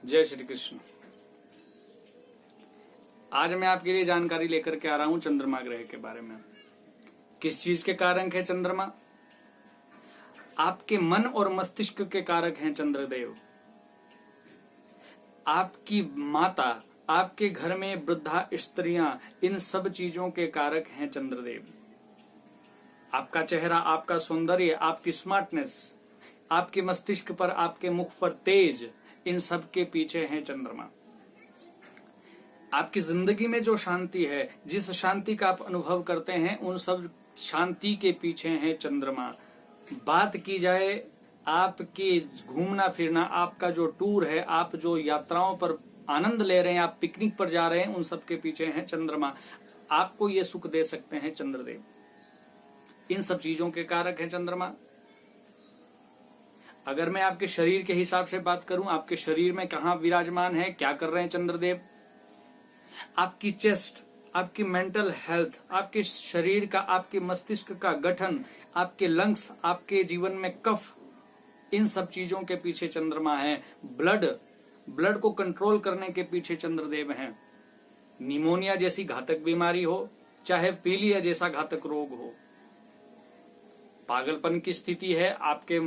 जय श्री कृष्ण। आज मैं आपके लिए जानकारी लेकर के आ रहा हूं चंद्रमा ग्रह के बारे में। किस चीज के कारक है चंद्रमा? आपके मन और मस्तिष्क के कारक हैं चंद्रदेव। आपकी माता, आपके घर में वृद्धा स्त्रियां, इन सब चीजों के कारक हैं चंद्रदेव। आपका चेहरा, आपका सौंदर्य, आपकी स्मार्टनेस, आपके मस्तिष्क पर, आपके मुख पर तेज, इन सब के पीछे है चंद्रमा। आपकी जिंदगी में जो शांति है, जिस शांति का आप अनुभव करते हैं, उन सब शांति के पीछे है चंद्रमा। बात की जाए आपके घूमना फिरना, आपका जो टूर है, आप जो यात्राओं पर आनंद ले रहे हैं, आप पिकनिक पर जा रहे हैं, उन सब के पीछे है चंद्रमा। आपको ये सुख दे सकते हैं चंद्रदेव। इन सब चीजों के कारक है चंद्रमा। अगर मैं आपके शरीर के हिसाब से बात करूं, आपके शरीर में कहां विराजमान है, क्या कर रहे हैं चंद्रदेव? आपकी चेस्ट, आपकी मेंटल हेल्थ, आपके शरीर का, आपके मस्तिष्क का गठन, आपके लंग्स, आपके जीवन में कफ, इन सब चीजों के पीछे चंद्रमा है। ब्लड को कंट्रोल करने के पीछे चंद्रदेव हैं। निमोनिया जैसी घातक बीमारी हो, चाहे पीलिया जैसा घातक रोग हो, पागलपन की स्थिति है, आपके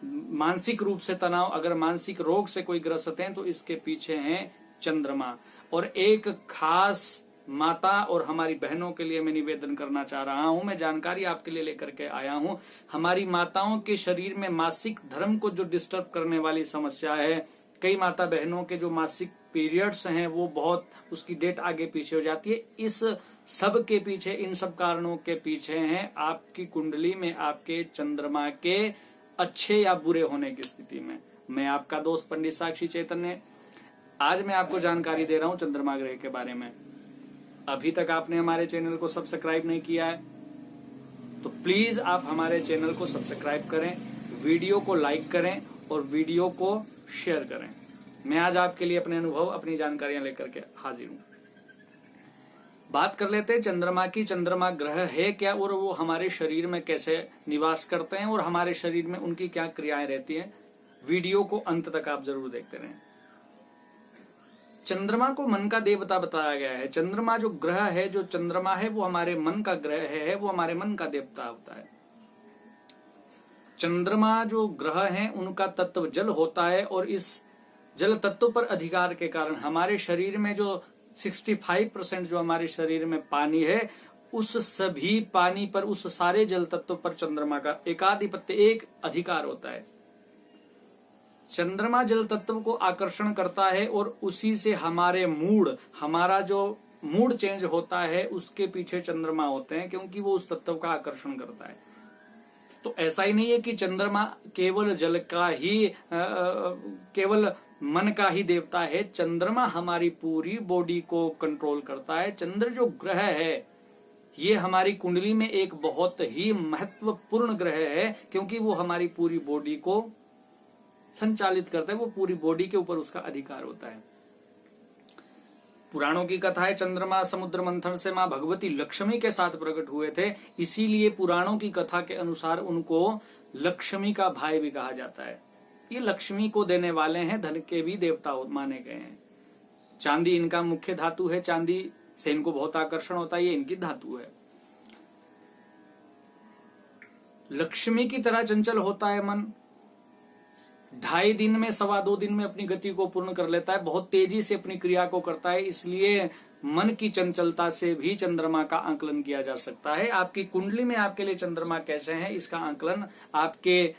मानसिक रूप से तनाव, अगर मानसिक रोग से कोई ग्रस्त है तो इसके पीछे हैं चंद्रमा। और एक खास माता और हमारी बहनों के लिए मैं निवेदन करना चाह रहा हूं, मैं जानकारी आपके लिए लेकर के आया हूं। हमारी माताओं के शरीर में मासिक धर्म को जो डिस्टर्ब करने वाली समस्या है, कई माता बहनों के जो मासिक पीरियड्स हैं वो बहुत, उसकी डेट आगे पीछे हो जाती है। इस सब के पीछे, इन सब कारणों के पीछे हैं आपकी कुंडली में आपके चंद्रमा के अच्छे या बुरे होने की स्थिति में। मैं आपका दोस्त पंडित साक्षी चैतन्य, आज मैं आपको जानकारी दे रहा हूं चंद्रमा ग्रह के बारे में। अभी तक आपने हमारे चैनल को सब्सक्राइब नहीं किया है तो प्लीज आप हमारे चैनल को सब्सक्राइब करें, वीडियो को लाइक करें और वीडियो को शेयर करें। मैं आज आपके लिए अपने अनुभव, अपनी जानकारियां लेकर के हाजिर हूं। बात कर लेते हैं चंद्रमा की। चंद्रमा ग्रह है क्या और वो हमारे शरीर में कैसे निवास करते हैं और हमारे शरीर में उनकी क्या क्रियाएं रहती हैं। वीडियो को अंत तक आप जरूर देखते रहें। चंद्रमा को मन का देवता बताया गया है। चंद्रमा जो ग्रह है, जो चंद्रमा है, वो हमारे मन का ग्रह है, वो हमारे मन का देवता होता है। चंद्रमा जो ग्रह हैं उनका तत्व जल होता है और इस जल तत्व पर अधिकार के कारण हमारे शरीर में जो 65% जो हमारे शरीर में पानी है, उस सभी पानी पर, उस सारे जल तत्व पर चंद्रमा का एकाधिपत्य, एक अधिकार होता है। चंद्रमा जल तत्व को आकर्षण करता है और उसी से हमारे मूड, हमारा जो मूड चेंज होता है, उसके पीछे चंद्रमा होते हैं, क्योंकि वो उस तत्व का आकर्षण करता है। तो ऐसा ही नहीं है कि चंद्रमा केवल जल का ही, केवल मन का ही देवता है। चंद्रमा हमारी पूरी बॉडी को कंट्रोल करता है। चंद्र जो ग्रह है, ये हमारी कुंडली में एक बहुत ही महत्वपूर्ण ग्रह है, क्योंकि वो हमारी पूरी बॉडी को संचालित करता है। वो पूरी बॉडी के ऊपर उसका अधिकार होता है। पुराणों की कथा है, चंद्रमा समुद्र मंथन से मां भगवती लक्ष्मी के साथ प्रकट हुए थे, इसीलिए पुराणों की कथा के अनुसार उनको लक्ष्मी का भाई भी कहा जाता है। ये लक्ष्मी को देने वाले हैं, धन के भी देवता माने गए हैं। चांदी इनका मुख्य धातु है, चांदी से इनको बहुत आकर्षण होता है, ये इनकी धातु है। लक्ष्मी की तरह चंचल होता है मन। 2.5 दिन में, 2.25 दिन में अपनी गति को पूर्ण कर लेता है, बहुत तेजी से अपनी क्रिया को करता है। इसलिए मन की चंचलता से भी चंद्रमा का आंकलन किया जा सकता है। आपकी कुंडली में आपके लिए चंद्रमा कैसे हैं, इसका आंकलन आपके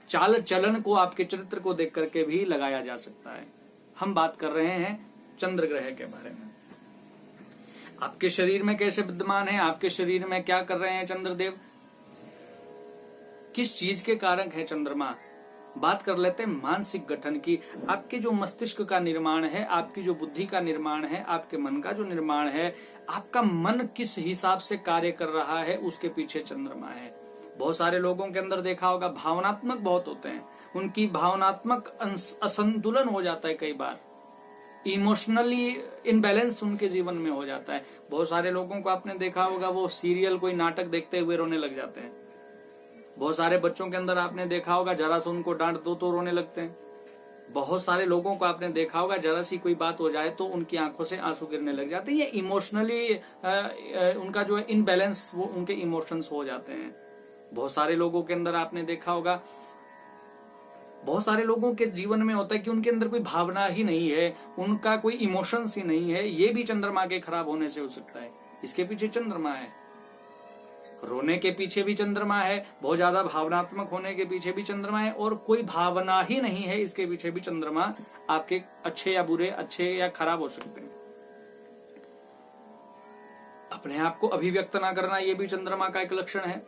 चाल चलन को, आपके चरित्र को देख करके भी लगाया जा सकता है। हम बात कर रहे हैं चंद्र ग्रह के बारे में। आपके शरीर में कैसे विद्यमान है, आपके शरीर में क्या कर रहे हैं चंद्रदेव, किस चीज के कारक है चंद्रमा। बात कर लेते हैं मानसिक गठन की। आपके जो मस्तिष्क का निर्माण है, आपकी जो बुद्धि का निर्माण है, आपके मन का जो निर्माण है, आपका मन किस हिसाब से कार्य कर रहा है, उसके पीछे चंद्रमा है। बहुत सारे लोगों के अंदर देखा होगा, भावनात्मक बहुत होते हैं, उनकी भावनात्मक असंतुलन हो जाता है, कई बार इमोशनली इनबैलेंस उनके जीवन में हो जाता है। बहुत सारे लोगों को आपने देखा होगा, वो सीरियल, कोई नाटक देखते हुए रोने लग जाते हैं। बहुत सारे बच्चों के अंदर आपने देखा होगा, जरा सा उनको डांट दो तो रोने लगते हैं। बहुत सारे लोगों को आपने देखा होगा, जरा सी कोई बात हो जाए तो उनकी आंखों से आंसू गिरने लग जाते हैं। ये इमोशनली उनका जो है इनबैलेंस, वो उनके इमोशंस हो जाते हैं। बहुत सारे लोगों के अंदर आपने देखा होगा, बहुत सारे लोगों के जीवन में होता है कि उनके अंदर कोई भावना ही नहीं है, उनका कोई इमोशंस ही नहीं है। ये भी चंद्रमा के खराब होने से हो सकता है। इसके पीछे चंद्रमा है। रोने के पीछे भी चंद्रमा है, बहुत ज्यादा भावनात्मक होने के पीछे भी चंद्रमा है, और कोई भावना ही नहीं है इसके पीछे भी चंद्रमा आपके अच्छे या बुरे, अच्छे या खराब हो सकते हैं। अपने आप को अभिव्यक्त ना करना, यह भी चंद्रमा का एक लक्षण है।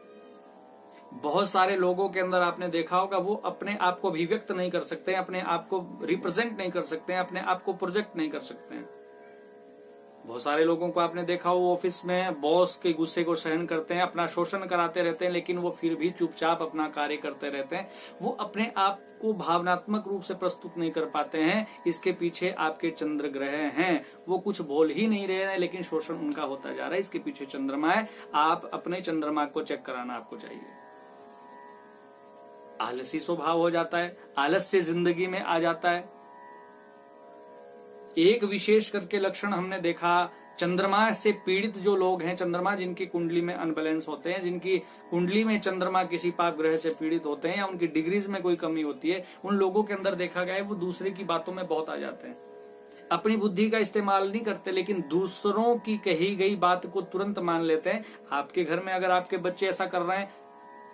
बहुत सारे लोगों के अंदर आपने देखा होगा, वो अपने आप को अभिव्यक्त नहीं कर सकते, अपने आप को रिप्रेजेंट नहीं कर सकते, अपने आप को प्रोजेक्ट नहीं कर सकते हैं। बहुत सारे लोगों को आपने देखा हो, ऑफिस में बॉस के गुस्से को सहन करते हैं, अपना शोषण कराते रहते हैं, लेकिन वो फिर भी चुपचाप अपना कार्य करते रहते हैं। वो अपने आप को भावनात्मक रूप से प्रस्तुत नहीं कर पाते हैं। इसके पीछे आपके चंद्र ग्रह हैं। वो कुछ बोल ही नहीं रहे हैं, लेकिन शोषण उनका होता जा रहा है। इसके पीछे चंद्रमा है। आप अपने चंद्रमा को चेक कराना आपको चाहिए। आलसी स्वभाव हो जाता है, आलस्य जिंदगी में आ जाता है। एक विशेष करके लक्षण हमने देखा, चंद्रमा से पीड़ित जो लोग हैं, चंद्रमा जिनकी कुंडली में अनबैलेंस होते हैं, जिनकी कुंडली में चंद्रमा किसी पाप ग्रह से पीड़ित होते हैं, या उनकी डिग्रीज में कोई कमी होती है, उन लोगों के अंदर देखा गया है वो दूसरे की बातों में बहुत आ जाते हैं। अपनी बुद्धि का इस्तेमाल नहीं करते, लेकिन दूसरों की कही गई बात को तुरंत मान लेते हैं। आपके घर में अगर आपके बच्चे ऐसा कर रहे हैं,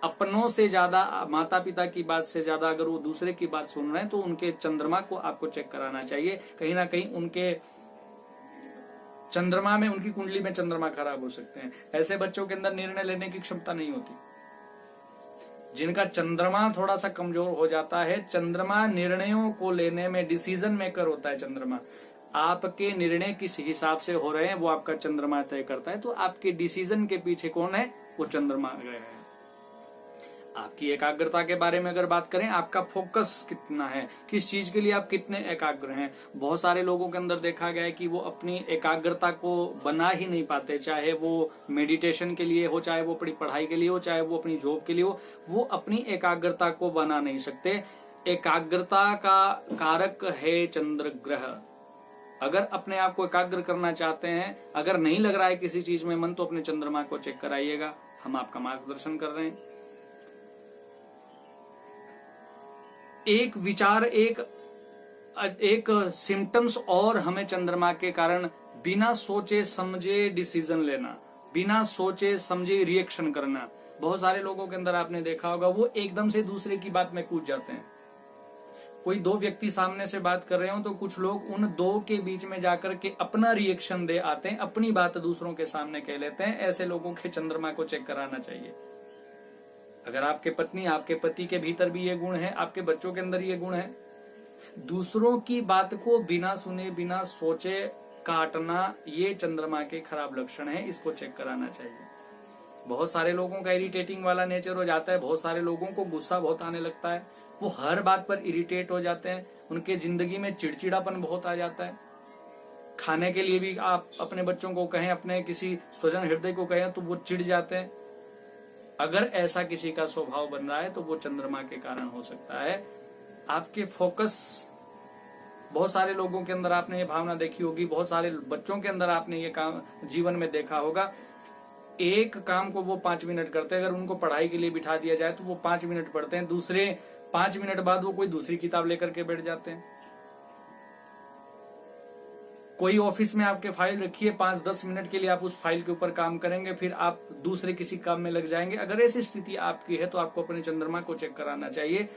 अपनों से ज्यादा, माता पिता की बात से ज्यादा अगर वो दूसरे की बात सुन रहे हैं, तो उनके चंद्रमा को आपको चेक कराना चाहिए। कहीं ना कहीं उनके चंद्रमा में, उनकी कुंडली में चंद्रमा खराब हो सकते हैं। ऐसे बच्चों के अंदर निर्णय लेने की क्षमता नहीं होती। जिनका चंद्रमा थोड़ा सा कमजोर हो जाता है, चंद्रमा निर्णयों को लेने में डिसीजन मेकर होता है। चंद्रमा आपके निर्णय किस हिसाब से हो रहे हैं वो आपका चंद्रमा तय करता है। तो आपके डिसीजन के पीछे कौन है? वो चंद्रमा ग्रह है। आपकी एकाग्रता के बारे में अगर बात करें, आपका फोकस कितना है, किस चीज के लिए आप कितने एकाग्र हैं। बहुत सारे लोगों के अंदर देखा गया है कि वो अपनी एकाग्रता को बना ही नहीं पाते, चाहे वो मेडिटेशन के लिए हो, चाहे वो अपनी पढ़ाई के लिए हो, चाहे वो अपनी जॉब के लिए हो, वो अपनी एकाग्रता को बना नहीं सकते। एकाग्रता का कारक है चंद्र ग्रह। अगर अपने आप को एकाग्र करना चाहते हैं, अगर नहीं लग रहा है किसी चीज में मन, तो अपने चंद्रमा को चेक कराइएगा। हम आपका मार्गदर्शन कर रहे हैं। एक विचार, एक सिम्टम्स और हमें चंद्रमा के कारण बिना सोचे समझे डिसीजन लेना, बिना सोचे समझे रिएक्शन करना। बहुत सारे लोगों के अंदर आपने देखा होगा, वो एकदम से दूसरे की बात में कूद जाते हैं। कोई दो व्यक्ति सामने से बात कर रहे हो, तो कुछ लोग उन दो के बीच में जाकर के अपना रिएक्शन दे आते हैं, अपनी बात दूसरों के सामने कह लेते हैं। ऐसे लोगों के चंद्रमा को चेक कराना चाहिए। अगर आपके पत्नी, आपके पति के भीतर भी ये गुण है, आपके बच्चों के अंदर ये गुण है, दूसरों की बात को बिना सुने, बिना सोचे काटना, ये चंद्रमा के खराब लक्षण है। इसको चेक कराना चाहिए। बहुत सारे लोगों का इरिटेटिंग वाला नेचर हो जाता है। बहुत सारे लोगों को गुस्सा बहुत आने लगता है, वो हर बात पर इरिटेट हो जाते हैं। उनके जिंदगी में चिड़चिड़ापन बहुत आ जाता है। खाने के लिए भी आप अपने बच्चों को कहें, अपने किसी स्वजन हृदय को कहें, तो वो चिढ़ जाते हैं। अगर ऐसा किसी का स्वभाव बन रहा है, तो वो चंद्रमा के कारण हो सकता है। आपके फोकस, बहुत सारे लोगों के अंदर आपने ये भावना देखी होगी, बहुत सारे बच्चों के अंदर आपने ये काम जीवन में देखा होगा। एक काम को वो 5 मिनट करते हैं। अगर उनको पढ़ाई के लिए बिठा दिया जाए, तो वो 5 मिनट पढ़ते हैं। दूसरे 5 मिनट बाद वो कोई दूसरी किताब लेकर के बैठ जाते हैं। कोई ऑफिस में आपके फाइल रखी है, 5-10 मिनट के लिए आप उस फाइल के ऊपर काम करेंगे, फिर आप दूसरे किसी काम में लग जाएंगे। अगर ऐसी स्थिति आपकी है, तो आपको अपने चंद्रमा को चेक कराना चाहिए।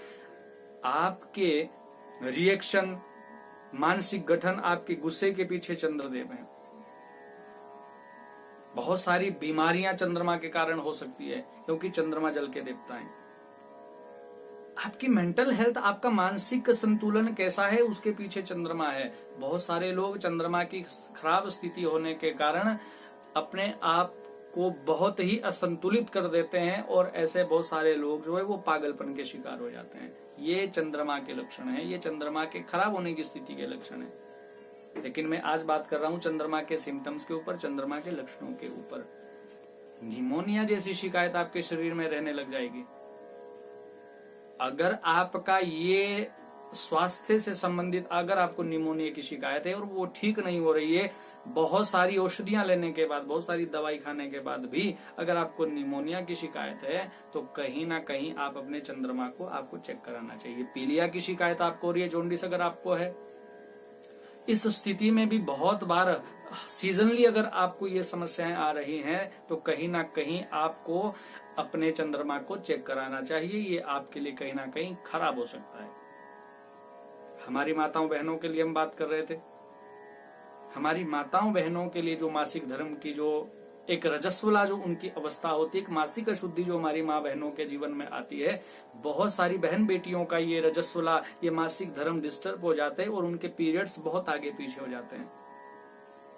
आपके रिएक्शन, मानसिक गठन, आपके गुस्से के पीछे चंद्रदेव हैं। बहुत सारी बीमारियां चंद्रमा के कारण हो सकती है, क्योंकि चंद्रमा जल के देवता है। आपकी मेंटल हेल्थ, आपका मानसिक संतुलन कैसा है, उसके पीछे चंद्रमा है। बहुत सारे लोग चंद्रमा की खराब स्थिति होने के कारण अपने आप को बहुत ही असंतुलित कर देते हैं, और ऐसे बहुत सारे लोग जो है वो पागलपन के शिकार हो जाते हैं। ये चंद्रमा के लक्षण है, ये चंद्रमा के खराब होने की स्थिति के लक्षण है। लेकिन मैं आज बात कर रहा हूं चंद्रमा के सिम्टम्स के ऊपर, चंद्रमा के लक्षणों के ऊपर। निमोनिया जैसी शिकायत आपके शरीर में रहने लग जाएगी। अगर आपका ये स्वास्थ्य से संबंधित अगर आपको निमोनिया की शिकायत है और वो ठीक नहीं हो रही है, बहुत सारी औषधियां लेने के बाद, बहुत सारी दवाई खाने के बाद भी अगर आपको निमोनिया की शिकायत है, तो कहीं ना कहीं आप अपने चंद्रमा को आपको चेक कराना चाहिए। पीलिया की शिकायत आपको हो रही है, जॉन्डिस अगर आपको है, इस स्थिति में भी बहुत बार सीजनली अगर आपको ये समस्याएं आ रही हैं, तो कहीं ना कहीं आपको अपने चंद्रमा को चेक कराना चाहिए। ये आपके लिए कहीं ना कहीं खराब हो सकता है। हमारी माताओं बहनों के लिए हम बात कर रहे थे। हमारी माताओं बहनों के लिए जो मासिक धर्म की जो एक रजस्वला जो उनकी अवस्था होती है, एक मासिक अशुद्धि जो हमारी माँ बहनों के जीवन में आती है, बहुत सारी बहन बेटियों का ये रजस्वला, ये मासिक धर्म डिस्टर्ब हो जाते हैं और उनके पीरियड्स बहुत आगे पीछे हो जाते हैं।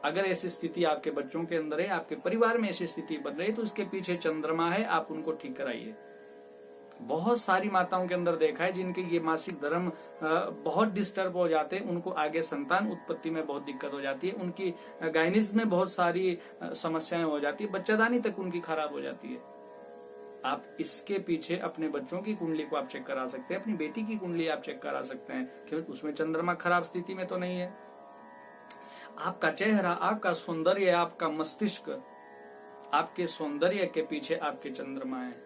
अगर ऐसी स्थिति आपके बच्चों के अंदर है, आपके परिवार में ऐसी स्थिति बन रही है, तो उसके पीछे चंद्रमा है, आप उनको ठीक कराइए। बहुत सारी माताओं के अंदर देखा है जिनके ये मासिक धर्म बहुत डिस्टर्ब हो जाते हैं, उनको आगे संतान उत्पत्ति में बहुत दिक्कत हो जाती है, उनकी गाइनिस में बहुत सारी समस्याएं हो जाती है, बच्चादानी तक उनकी खराब हो जाती है। आप इसके पीछे अपने बच्चों की कुंडली को आप चेक करा सकते हैं, अपनी बेटी की कुंडली आप चेक करा सकते हैं, क्योंकि उसमें चंद्रमा खराब स्थिति में तो नहीं है। आपका चेहरा, आपका सौंदर्य, आपका मस्तिष्क, आपके सौंदर्य के पीछे आपके चंद्रमा है,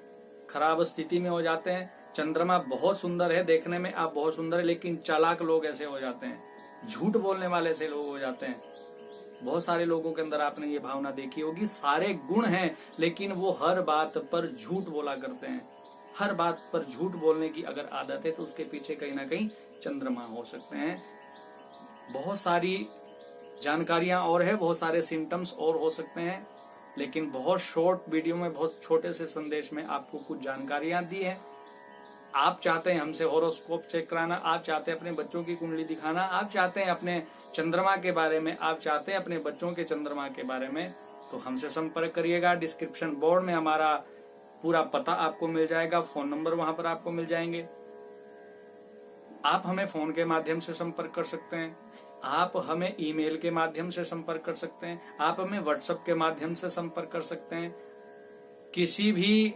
खराब स्थिति में हो जाते हैं। चंद्रमा बहुत सुंदर है, देखने में आप बहुत सुंदर है, लेकिन चालाक लोग ऐसे हो जाते हैं, झूठ बोलने वाले से लोग हो जाते हैं। बहुत सारे लोगों के अंदर आपने ये भावना देखी होगी, सारे गुण हैं लेकिन वो हर बात पर झूठ बोला करते हैं। हर बात पर झूठ बोलने की अगर आदत है तो उसके पीछे कहीं ना कहीं चंद्रमा हो सकते हैं। बहुत सारी जानकारियां और है, बहुत सारे सिम्टम्स और हो सकते हैं, लेकिन बहुत शॉर्ट वीडियो में, बहुत छोटे से संदेश में आपको कुछ जानकारियां दी है। आप चाहते हैं हमसे हॉरोस्कोप चेक कराना, आप चाहते हैं अपने बच्चों की कुंडली दिखाना, आप चाहते हैं अपने चंद्रमा के बारे में, आप चाहते हैं अपने बच्चों के चंद्रमा के बारे में, तो हमसे संपर्क करिएगा। डिस्क्रिप्शन बोर्ड में हमारा पूरा पता आपको मिल जाएगा, फोन नंबर वहां पर आपको मिल जाएंगे। आप हमें फोन के माध्यम से संपर्क कर सकते हैं, आप हमें ईमेल के माध्यम से संपर्क कर सकते हैं, आप हमें व्हाट्सएप के माध्यम से संपर्क कर सकते हैं। किसी भी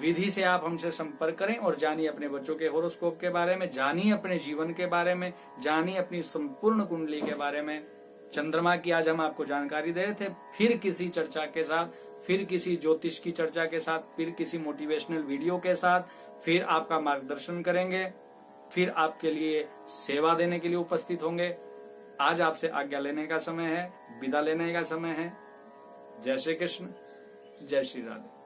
विधि से आप हमसे संपर्क करें और जानिए अपने बच्चों के हॉरोस्कोप के बारे में, जानिए अपने जीवन के बारे में, जानिए अपनी संपूर्ण कुंडली के बारे में। चंद्रमा की आज हम आपको जानकारी दे रहे थे, फिर किसी चर्चा के साथ, फिर किसी ज्योतिष की चर्चा के साथ, फिर किसी मोटिवेशनल वीडियो के साथ, फिर आपका मार्गदर्शन करेंगे, फिर आपके लिए सेवा देने के लिए उपस्थित होंगे। आज आपसे आज्ञा लेने का समय है, विदा लेने का समय है। जय श्री कृष्ण, जय श्री राधे।